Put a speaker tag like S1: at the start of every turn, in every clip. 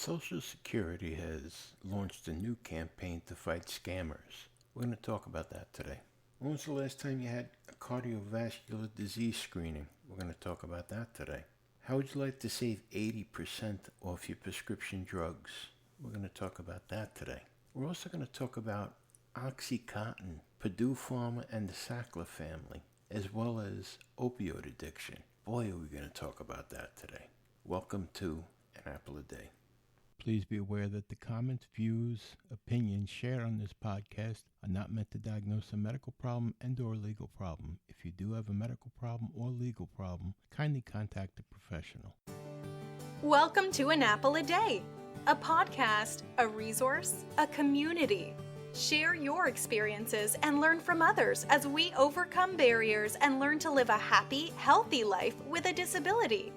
S1: Social Security has launched a new campaign to fight scammers. We're going to talk about that today. When was the last time you had a cardiovascular disease screening? We're going to talk about that today. How would you like to save 80% off your prescription drugs? We're going to talk about that today. We're also going to talk about Oxycontin, Purdue Pharma and the Sackler family, as well as opioid addiction. Boy, are we going to talk about that today. Welcome to An Apple a Day. Please be aware that the comments, views, opinions shared on this podcast are not meant to diagnose a medical problem and/or legal problem. If you do have a medical problem or legal problem, kindly contact a professional.
S2: Welcome to An Apple a Day, a podcast, a resource, a community. Share your experiences and learn from others as we overcome barriers and learn to live a happy, healthy life with a disability.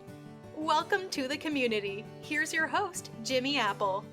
S2: Welcome to the community. Here's your host, Jimmy Apple.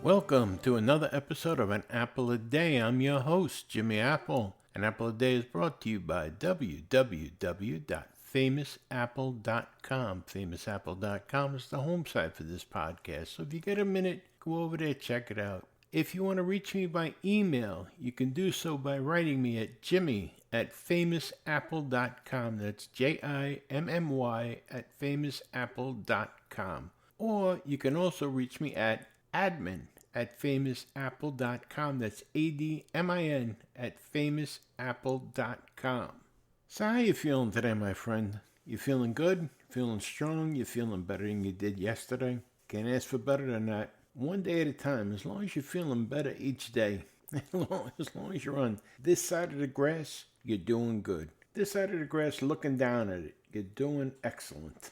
S1: Welcome to another episode of An Apple a Day. I'm your host, Jimmy Apple. An Apple a Day is brought to you by www.famousapple.com. Famousapple.com is the home site for this podcast. So if you get a minute, go over there, check it out. If you want to reach me by email, you can do so by writing me at jimmy@famousapple.com. That's JIMMY@famousapple.com. Or you can also reach me at admin@famousapple.com. That's ADMIN@famousapple.com. So how you feeling today, my friend? You feeling good? Feeling strong? You feeling better than you did yesterday? Can't ask for better than that. One day at a time, as long as you're feeling better each day, as long as you're on this side of the grass, you're doing good. This side of the grass, looking down at it, you're doing excellent.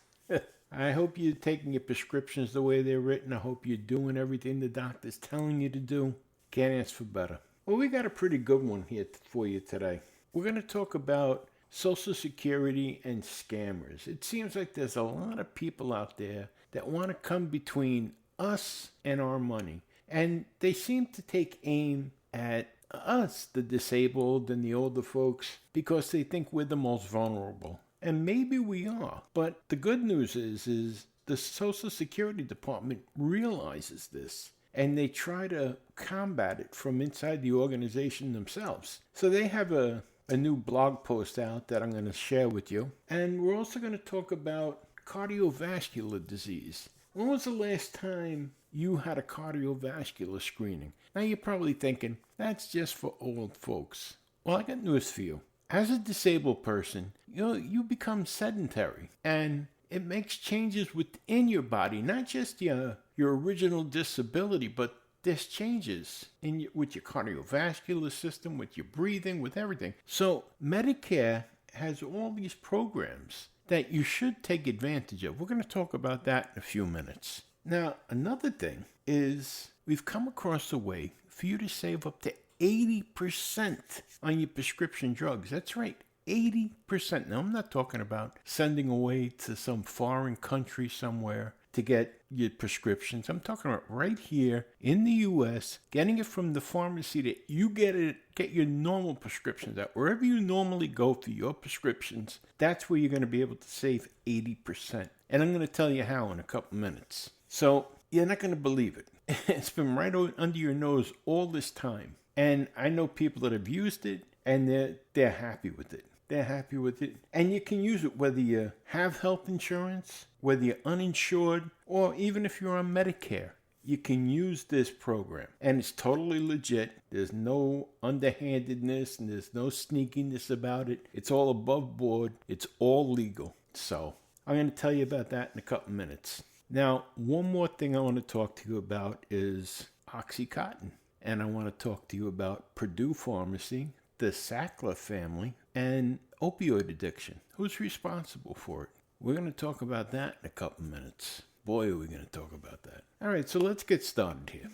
S1: I hope you're taking your prescriptions the way they're written. I hope you're doing everything the doctor's telling you to do. Can't ask for better. Well, we got a pretty good one here for you today. We're going to talk about Social Security and scammers. It seems like there's a lot of people out there that want to come between us and our money. And they seem to take aim at us, the disabled and the older folks, because they think we're the most vulnerable. And maybe we are. But the good news is the Social Security Department realizes this. And they try to combat it from inside the organization themselves. So they have a new blog post out that I'm going to share with you. And we're also going to talk about cardiovascular disease. When was the last time you had a cardiovascular screening? Now you're probably thinking, that's just for old folks. Well, I got news for you. As a disabled person, you become sedentary, and it makes changes within your body, not just your original disability, but there's changes with your cardiovascular system, with your breathing, with everything. So Medicare has all these programs that you should take advantage of. We're going to talk about that in a few minutes. Now, another thing is we've come across a way for you to save up to 80% on your prescription drugs. That's right, 80%. Now, I'm not talking about sending away to some foreign country somewhere to get your prescriptions. I'm talking about right here in the U.S., getting it from the pharmacy that you get your normal prescriptions at. Wherever you normally go for your prescriptions, that's where you're going to be able to save 80%. And I'm going to tell you how in a couple minutes. So you're not going to believe it. It's been right under your nose all this time. And I know people that have used it, and they're happy with it. They're happy with it. And you can use it whether you have health insurance, whether you're uninsured, or even if you're on Medicare. You can use this program. And it's totally legit. There's no underhandedness and there's no sneakiness about it. It's all above board. It's all legal. So I'm going to tell you about that in a couple minutes. Now, one more thing I want to talk to you about is Oxycontin. And I want to talk to you about Purdue Pharmacy, the Sackler family, and opioid addiction. Who's responsible for it? We're going to talk about that in a couple minutes. Boy, are we going to talk about that. All right, so let's get started here.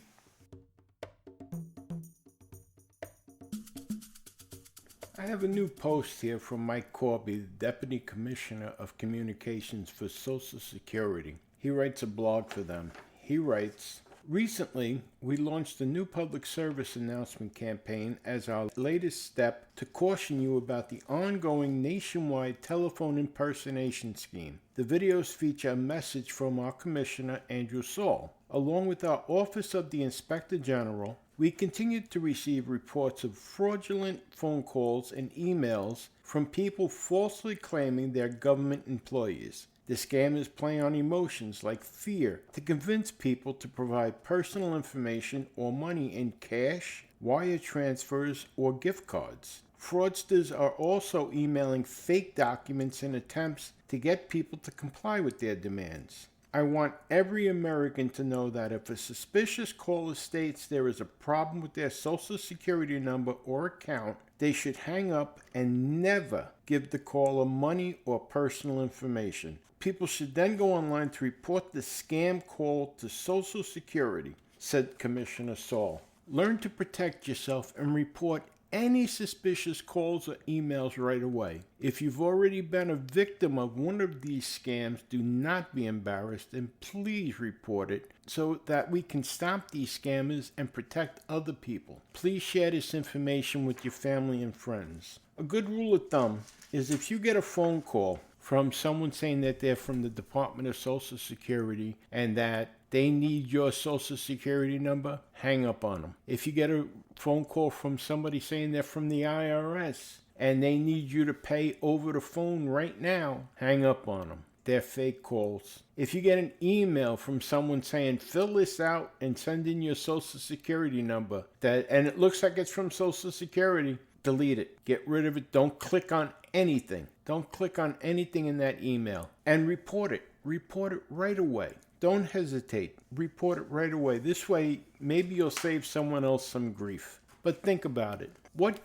S1: I have a new post here from Mike Corby, the Deputy Commissioner of Communications for Social Security. He writes a blog for them. He writes, Recently, we launched a new public service announcement campaign as our latest step to caution you about the ongoing nationwide telephone impersonation scheme. The videos feature a message from our Commissioner, Andrew Saul. along with our Office of the Inspector General, we continue to receive reports of fraudulent phone calls and emails from people falsely claiming they're government employees. The scammers play on emotions like fear to convince people to provide personal information or money in cash, wire transfers, or gift cards. Fraudsters are also emailing fake documents in attempts to get people to comply with their demands. I want every American to know that if a suspicious caller states there is a problem with their Social Security number or account, they should hang up and never give the caller money or personal information. People should then go online to report the scam call to Social Security, said Commissioner Saul. Learn to protect yourself and report any suspicious calls or emails right away. If you've already been a victim of one of these scams, do not be embarrassed and please report it so that we can stop these scammers and protect other people. Please share this information with your family and friends. A good rule of thumb is if you get a phone call from someone saying that they're from the Department of Social Security and that they need your Social Security number, hang up on them. If you get a phone call from somebody saying they're from the IRS and they need you to pay over the phone right now, hang up on them. They're fake calls. If you get an email from someone saying, fill this out and send in your Social Security number, and it looks like it's from Social Security, delete it. Get rid of it. Don't click on anything. Don't click on anything in that email. And report it. Report it right away. Don't hesitate. Report it right away. This way, maybe you'll save someone else some grief. But think about it. What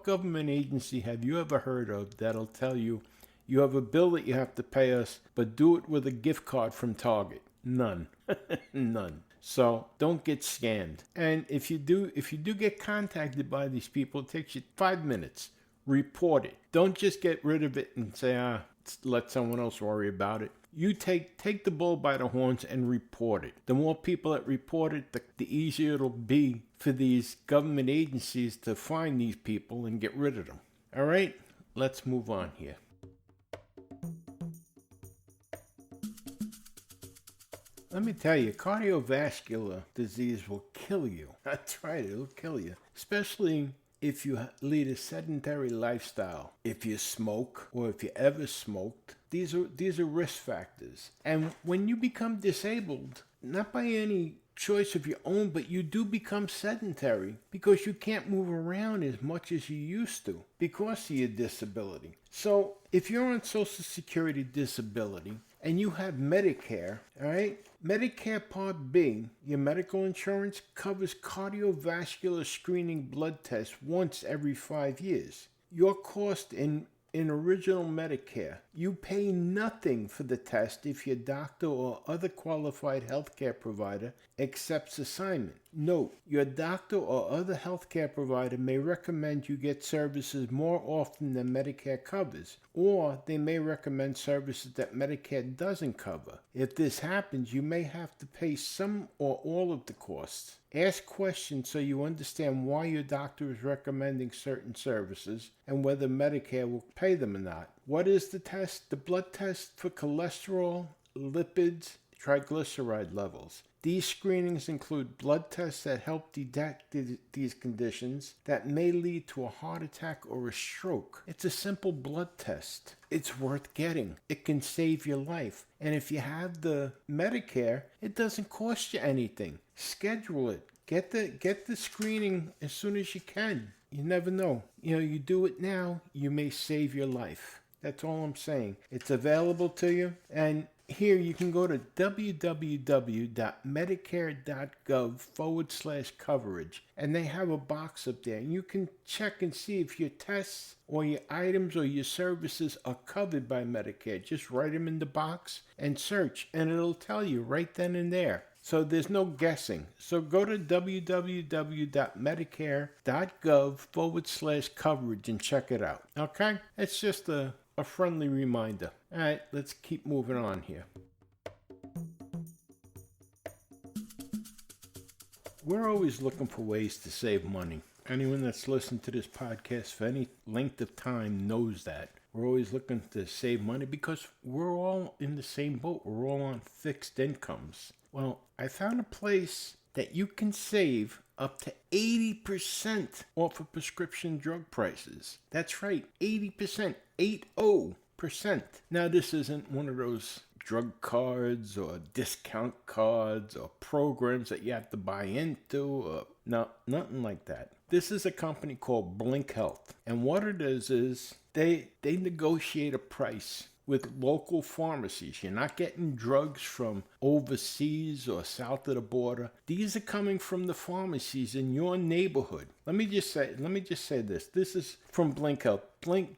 S1: government agency have you ever heard of that'll tell you you have a bill that you have to pay us, but do it with a gift card from Target? None. None. So don't get scammed. And if you do get contacted by these people, it takes you 5 minutes. Report it. Don't just get rid of it and say, let someone else worry about it. You take the bull by the horns and report it. The more people that report it, the easier it'll be for these government agencies to find these people and get rid of them. All right, let's move on here. Let me tell you, cardiovascular disease will kill you. That's right, it'll kill you. Especially if you lead a sedentary lifestyle, if you smoke, or if you ever smoked. These are risk factors. And when you become disabled, not by any choice of your own, but you do become sedentary because you can't move around as much as you used to because of your disability. So if you're on Social Security disability and you have Medicare, all right, Medicare Part B, your medical insurance, covers cardiovascular screening blood tests once every 5 years. Your cost in original Medicare, you pay nothing for the test if your doctor or other qualified healthcare provider accepts assignment. Note, your doctor or other healthcare provider may recommend you get services more often than Medicare covers, or they may recommend services that Medicare doesn't cover. If this happens, you may have to pay some or all of the costs. Ask questions so you understand why your doctor is recommending certain services and whether Medicare will pay them or not. What is the test? The blood test for cholesterol, lipids, triglyceride levels. These screenings include blood tests that help detect these conditions that may lead to a heart attack or a stroke. It's a simple blood test. It's worth getting. It can save your life. And if you have the Medicare, it doesn't cost you anything. Schedule it. Get the screening as soon as you can. You never know. You do it now, you may save your life. That's all I'm saying. It's available to you. And here you can go to www.medicare.gov/coverage, and they have a box up there. And you can check and see if your tests or your items or your services are covered by Medicare. Just write them in the box and search, and it'll tell you right then and there. So there's no guessing. So go to www.medicare.gov/coverage and check it out. Okay? It's just a friendly reminder. All right, let's keep moving on here. We're always looking for ways to save money. Anyone that's listened to this podcast for any length of time knows that. We're always looking to save money because we're all in the same boat. We're all on fixed incomes. Well, I found a place that you can save up to 80% off of prescription drug prices. That's right, 80%, 80%. Now, this isn't one of those drug cards or discount cards or programs that you have to buy into. No, nothing like that. This is a company called Blink Health. And what it is they negotiate a price with local pharmacies. You're not getting drugs from overseas or south of the border. These are coming from the pharmacies in your neighborhood. Let me just say this. This is from Blink Health.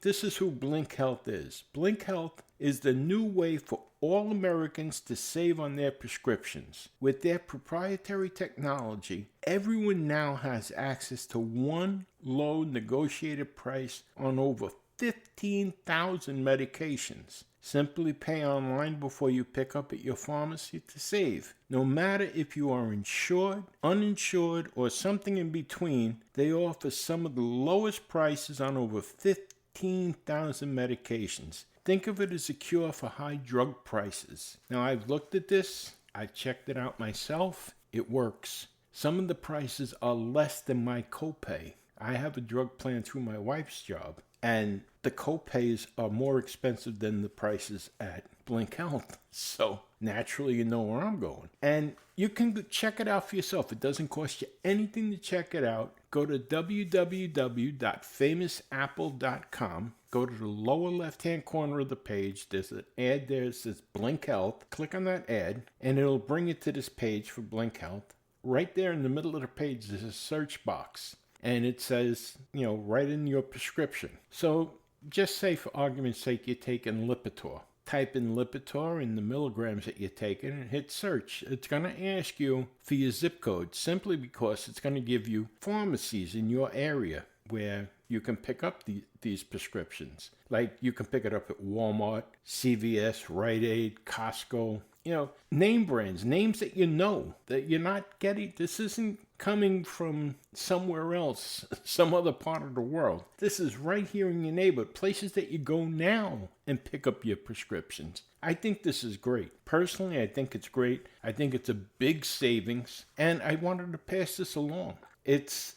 S1: This is who Blink Health is. Blink Health is the new way for all Americans to save on their prescriptions. With their proprietary technology, everyone now has access to one low negotiated price on over 15,000 medications. Simply pay online before you pick up at your pharmacy to save. No matter if you are insured, uninsured, or something in between, they offer some of the lowest prices on over 15,000 medications. Think of it as a cure for high drug prices. Now, I've looked at this. I checked it out myself. It works. Some of the prices are less than my copay. I have a drug plan through my wife's job, and the copays are more expensive than the prices at Blink Health. So naturally, you know where I'm going. And you can check it out for yourself. It doesn't cost you anything to check it out. Go to www.famousapple.com. Go to the lower left-hand corner of the page. There's an ad there that says Blink Health. Click on that ad, and it'll bring you to this page for Blink Health. Right there in the middle of the page, there's a search box. And it says, write in your prescription. So just say, for argument's sake, you're taking Lipitor. Type in Lipitor in the milligrams that you're taking and hit search. It's going to ask you for your zip code simply because it's going to give you pharmacies in your area where you can pick up these prescriptions. Like you can pick it up at Walmart, CVS, Rite Aid, Costco. Name brands, names that that you're not getting. This isn't coming from somewhere else, some other part of the world. This is right here in your neighborhood, places that you go now and pick up your prescriptions. I think this is great. Personally, I think it's great. I think it's a big savings, and I wanted to pass this along. It's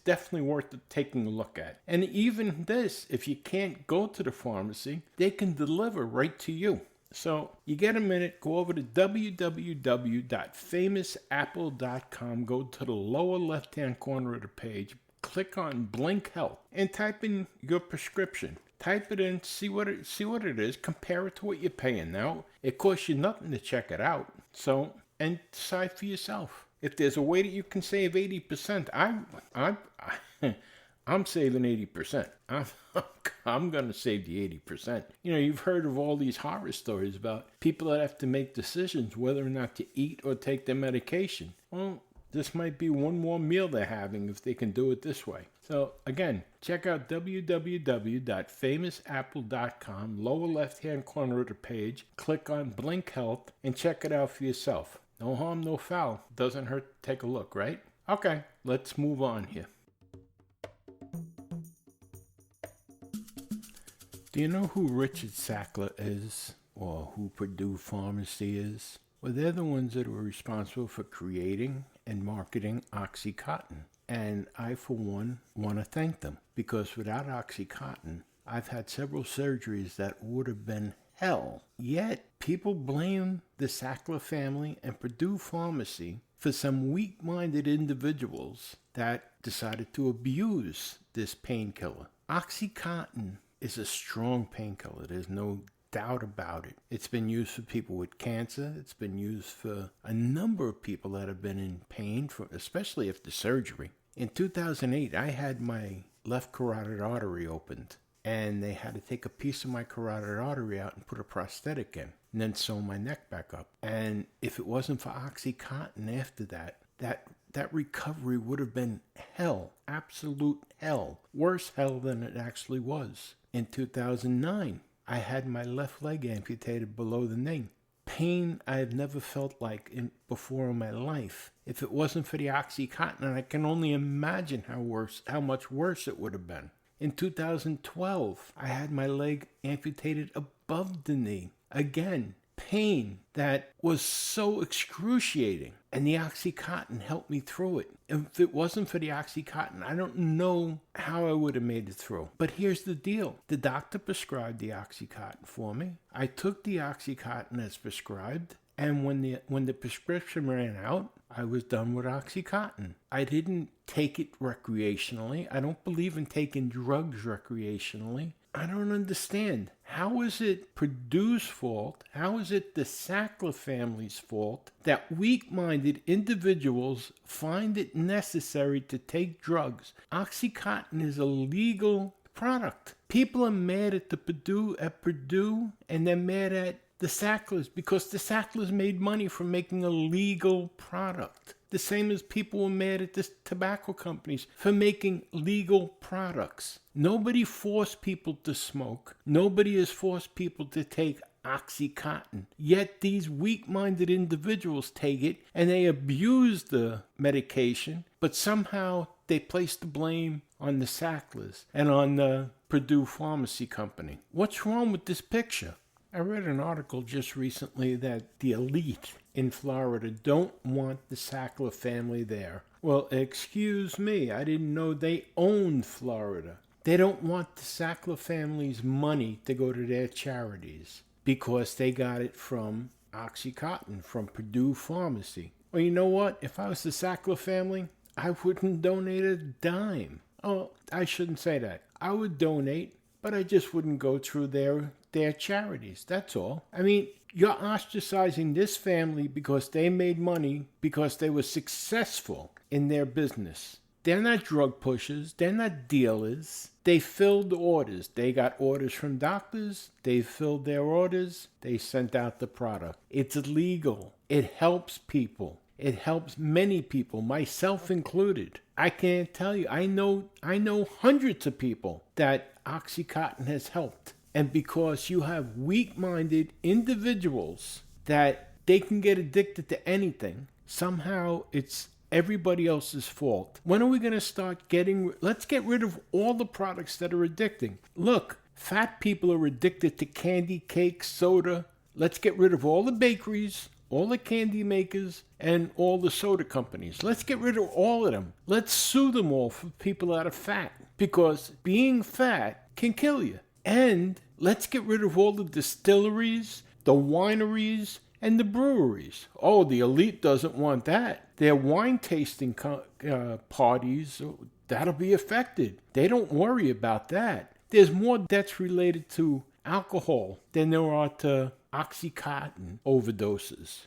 S1: definitely worth taking a look at. And even this, if you can't go to the pharmacy, they can deliver right to you. So you get a minute, go over to www.famousapple.com, go to the lower left-hand corner of the page, click on Blink Health, and type in your prescription. Type it in, see what it is, compare it to what you're paying now. It costs you nothing to check it out. So, and decide for yourself. If there's a way that you can save 80%, I'm saving 80%. I'm going to save the 80%. You've heard of all these horror stories about people that have to make decisions whether or not to eat or take their medication. Well, this might be one more meal they're having if they can do it this way. So again, check out www.famousapple.com, lower left-hand corner of the page, click on Blink Health, and check it out for yourself. No harm, no foul. Doesn't hurt to take a look, right? Okay, let's move on here. Do you know who Richard Sackler is, or who Purdue Pharmacy is? Well, they're the ones that were responsible for creating and marketing Oxycontin. And I, for one, want to thank them, because without Oxycontin, I've had several surgeries that would have been hell. Yet, people blame the Sackler family and Purdue Pharmacy for some weak-minded individuals that decided to abuse this painkiller. Oxycontin is a strong painkiller. There's no doubt about it. It's been used for people with cancer. It's been used for a number of people that have been in pain, especially after surgery. In 2008, I had my left carotid artery opened, and they had to take a piece of my carotid artery out and put a prosthetic in, and then sew my neck back up. And if it wasn't for Oxycontin after that recovery would have been hell, absolute hell, worse hell than it actually was. In 2009, I had my left leg amputated below the knee. Pain I had never felt like before in my life. If it wasn't for the Oxycontin, I can only imagine how much worse it would have been. In 2012, I had my leg amputated above the knee. Again, pain that was so excruciating. And the Oxycontin helped me through it. If it wasn't for the Oxycontin, I don't know how I would have made it through. But here's the deal. The doctor prescribed the Oxycontin for me. I took the Oxycontin as prescribed. And when the prescription ran out, I was done with Oxycontin. I didn't take it recreationally. I don't believe in taking drugs recreationally. I don't understand. How is it Purdue's fault? How is it the Sackler family's fault that weak-minded individuals find it necessary to take drugs? Oxycontin is a legal product. People are mad at Purdue, and they're mad at the Sacklers because the Sacklers made money from making a legal product. The same as people were mad at the tobacco companies for making legal products. Nobody forced people to smoke. Nobody has forced people to take Oxycontin. Yet these weak-minded individuals take it and they abuse the medication, but somehow they place the blame on the Sacklers and on the Purdue Pharmacy Company. What's wrong with this picture? I read an article just recently that the elite in Florida don't want the Sackler family there. Well, excuse me, I didn't know they owned Florida. They don't want the Sackler family's money to go to their charities because they got it from Oxycontin, from Purdue Pharmacy. Well, you know what? If I was the Sackler family, I wouldn't donate a dime. Oh, I shouldn't say that. I would donate, but I just wouldn't go through their charities. That's all. I mean, you're ostracizing this family because they made money, because they were successful in their business. They're not drug pushers. They're not dealers. They filled orders. They got orders from doctors. They filled their orders. They sent out the product. It's legal. It helps people. It helps many people, myself included. I can't tell you. I know hundreds of people that Oxycontin has helped. And because you have weak-minded individuals that they can get addicted to anything, somehow it's everybody else's fault. When are we going to start let's get rid of all the products that are addicting. Look, fat people are addicted to candy, cake, soda. Let's get rid of all the bakeries, all the candy makers, and all the soda companies. Let's get rid of all of them. Let's sue them all for people that are fat, because being fat can kill you. And let's get rid of all the distilleries, the wineries, and the breweries. Oh, the elite doesn't want that. Their wine tasting parties, that'll be affected. They don't worry about that. There's more deaths related to alcohol than there are to Oxycontin overdoses.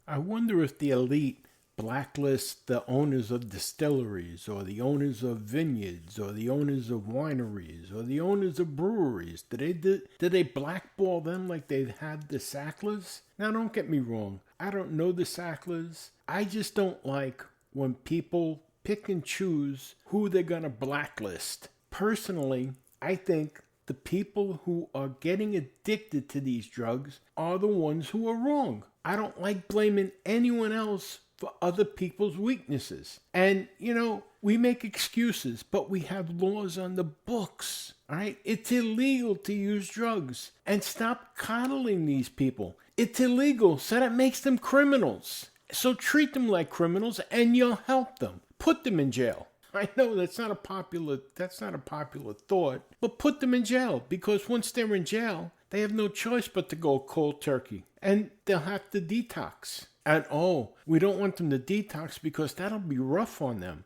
S1: I wonder if the elite blacklist the owners of distilleries, or the owners of vineyards, or the owners of wineries, or the owners of breweries. Did they blackball them like they had the Sacklers? Now, don't get me wrong. I don't know the Sacklers. I just don't like when people pick and choose who they're going to blacklist. Personally, I think the people who are getting addicted to these drugs are the ones who are wrong. I don't like blaming anyone else for other people's weaknesses. And, we make excuses, but we have laws on the books, all right? It's illegal to use drugs. And stop coddling these people. It's illegal, so that makes them criminals. So treat them like criminals and you'll help them. Put them in jail. I know that's not a popular thought, but put them in jail, because once they're in jail, they have no choice but to go cold turkey, and they'll have to detox. And we don't want them to detox because that'll be rough on them.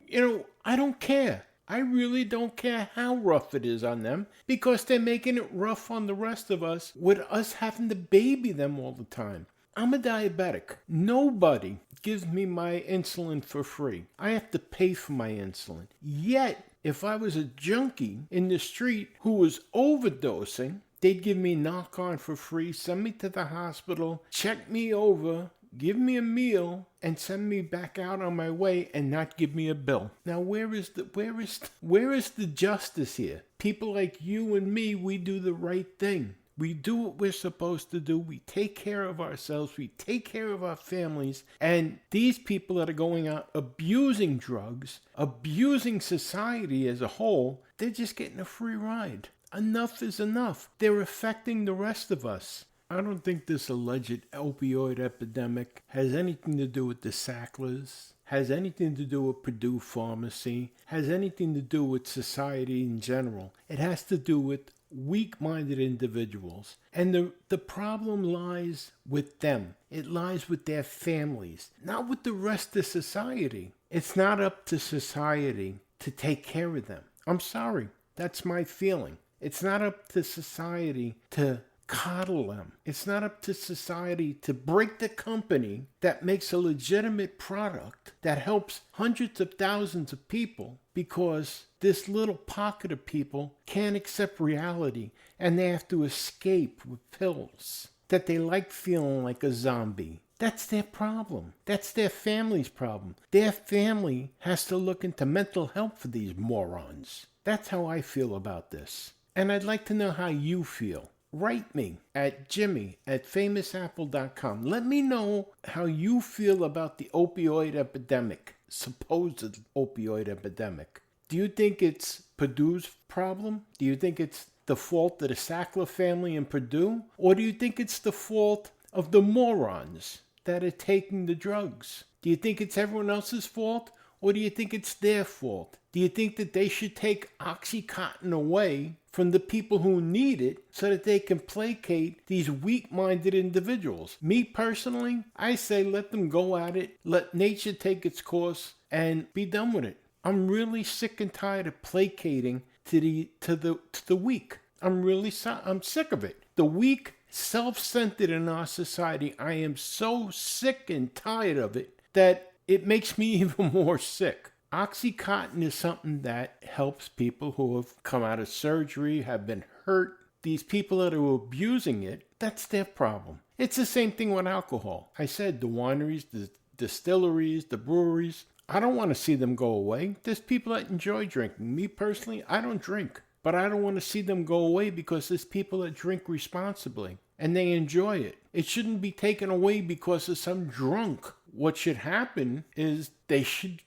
S1: I don't care. I really don't care how rough it is on them, because they're making it rough on the rest of us with us having to baby them all the time. I'm a diabetic. Nobody gives me my insulin for free. I have to pay for my insulin. Yet, if I was a junkie in the street who was overdosing, they'd give me Narcan for free, send me to the hospital, check me over, give me a meal, and send me back out on my way and not give me a bill. Now, where is the justice here? People like you and me, we do the right thing. We do what we're supposed to do. We take care of ourselves. We take care of our families. And these people that are going out abusing drugs, abusing society as a whole, they're just getting a free ride. Enough is enough. They're affecting the rest of us. I don't think this alleged opioid epidemic has anything to do with the Sacklers, has anything to do with Purdue Pharmacy, has anything to do with society in general. It has to do with weak-minded individuals. And the problem lies with them. It lies with their families, not with the rest of society. It's not up to society to take care of them. I'm sorry. That's my feeling. It's not up to society to coddle them. It's not up to society to break the company that makes a legitimate product that helps hundreds of thousands of people, because this little pocket of people can't accept reality and they have to escape with pills that they like feeling like a zombie. That's their problem. That's their family's problem. Their family has to look into mental health for these morons. That's how I feel about this. And I'd like to know how you feel. Write me at jimmy@famousapple.com. Let me know how you feel about the opioid epidemic, supposed opioid epidemic. Do you think it's Purdue's problem? Do you think it's the fault of the Sackler family in Purdue? Or do you think it's the fault of the morons that are taking the drugs? Do you think it's everyone else's fault? Or do you think it's their fault? Do you think that they should take Oxycontin away from the people who need it so that they can placate these weak-minded individuals? Me personally, I say let them go at it, let nature take its course, and be done with it. I'm really sick and tired of placating to the weak. I'm sick of it. The weak, self-centered in our society, I am so sick and tired of it that it makes me even more sick. Oxycontin is something that helps people who have come out of surgery, have been hurt. These people that are abusing it, that's their problem. It's the same thing with alcohol. I said the wineries, the distilleries, the breweries, I don't want to see them go away. There's people that enjoy drinking. Me personally, I don't drink. But I don't want to see them go away because there's people that drink responsibly and they enjoy it. It shouldn't be taken away because of some drunk. What should happen is they should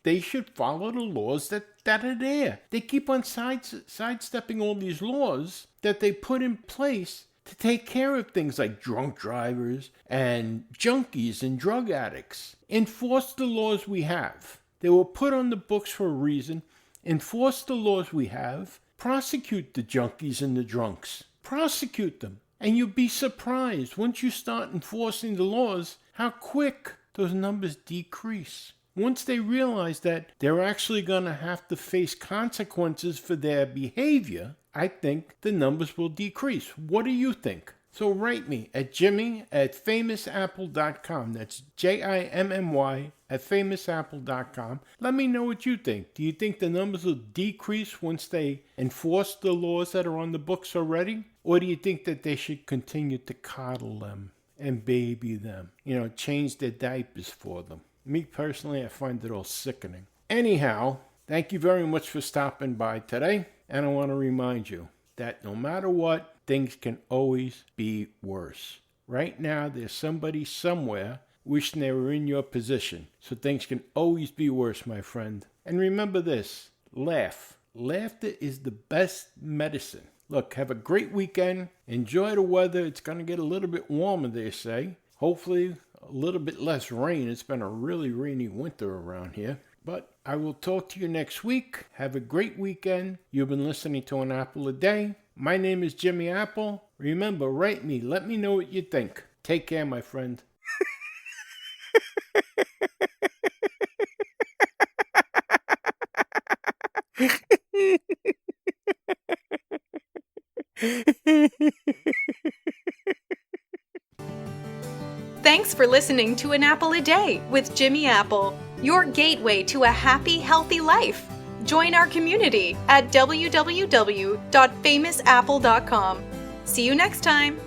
S1: follow the laws that are there. They keep on sidestepping all these laws that they put in place to take care of things like drunk drivers and junkies and drug addicts. Enforce the laws we have. They were put on the books for a reason. Enforce the laws we have. Prosecute the junkies and the drunks. Prosecute them. And you'll be surprised once you start enforcing the laws how quick those numbers decrease. Once they realize that they're actually going to have to face consequences for their behavior, I think the numbers will decrease. What do you think? So write me at jimmy@famousapple.com. That's JIMMY@famousapple.com. Let me know what you think. Do you think the numbers will decrease once they enforce the laws that are on the books already? Or do you think that they should continue to coddle them and baby them? Change their diapers for them. Me personally, I find it all sickening. Anyhow, thank you very much for stopping by today. And I want to remind you that no matter what, things can always be worse. Right now, there's somebody somewhere wishing they were in your position. So things can always be worse, my friend. And remember this, laugh. Laughter is the best medicine. Look, have a great weekend. Enjoy the weather. It's going to get a little bit warmer, they say. Hopefully, a little bit less rain. It's been a really rainy winter around here. But I will talk to you next week. Have a great weekend. You've been listening to An Apple a Day. My name is Jimmy Apple. Remember, write me. Let me know what you think. Take care, my friend.
S2: Thanks for listening to An Apple a Day with Jimmy Apple, your gateway to a happy, healthy life. Join our community at www.famousapple.com. See you next time.